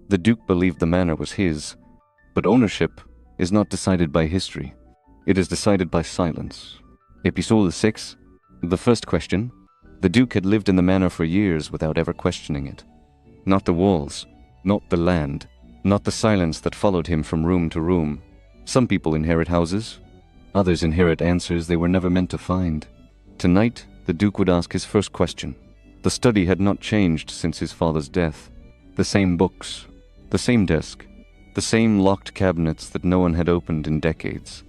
The Duke believed the manor was his, but ownership is not decided by history. It is decided by silence. Episode 6. The first question. The Duke had lived in the manor for years without ever questioning it. Not the walls, not the land, not the silence that followed him from room to room. Some people inherit houses. Others inherit answers they were never meant to find. Tonight, the Duke would ask his first question. The study had not changed since his father's death. The same books, the same desk, the same locked cabinets that no one had opened in decades.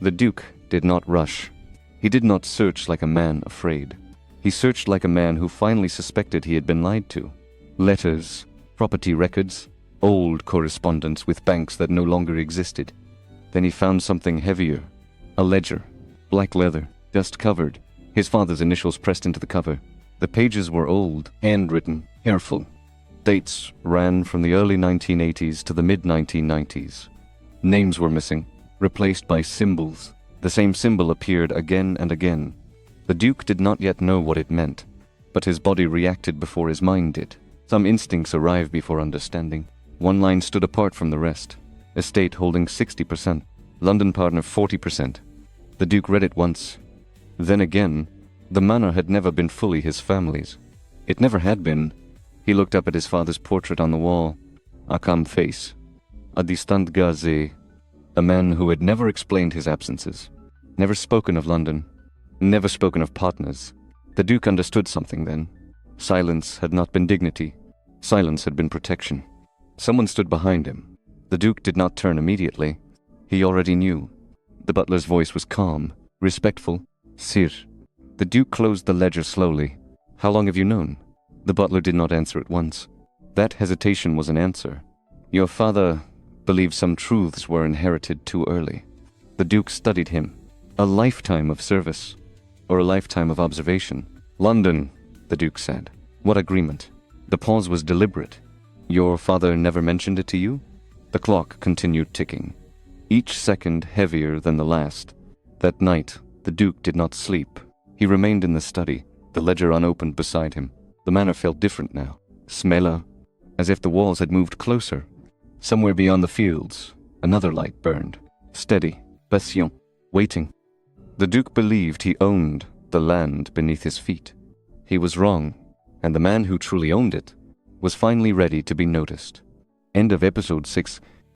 The Duke did not rush. He did not search like a man afraid. He searched like a man who finally suspected he had been lied to. Letters, property records, old correspondence with banks that no longer existed. Then he found something heavier. A ledger, black leather, dust-covered, his father's initials pressed into the cover. The pages were old, handwritten, careful. Dates ran from the early 1980s to the mid-1990s. Names were missing, replaced by symbols. The same symbol appeared again and again. The Duke did not yet know what it meant, but his body reacted before his mind did. Some instincts arrive before understanding. One line stood apart from the rest. Estate holding 60%, London partner 40%. The Duke read it once. Then again. The manor had never been fully his family's. It never had been. He looked up at his father's portrait on the wall. A calm face. A distant gazé. A man who had never explained his absences. Never spoken of London. Never spoken of partners. The Duke understood something then. Silence had not been dignity. Silence had been protection. Someone stood behind him. The Duke did not turn immediately. He already knew. The butler's voice was calm, respectful. Sir. The Duke closed the ledger slowly. How long have you known? The butler did not answer at once. That hesitation was an answer. Your father believed some truths were inherited too early. The Duke studied him. A lifetime of service, or a lifetime of observation. London, the Duke said. What agreement? The pause was deliberate. Your father never mentioned it to you? The clock continued ticking, each second heavier than the last. That night, the Duke did not sleep. He remained in the study, the ledger unopened beside him. The manor felt different now, smeller, as if the walls had moved closer. Somewhere beyond the fields, another light burned, steady, patient, waiting. The Duke believed he owned the land beneath his feet. He was wrong, and the man who truly owned it was finally ready to be noticed. End of episode 6.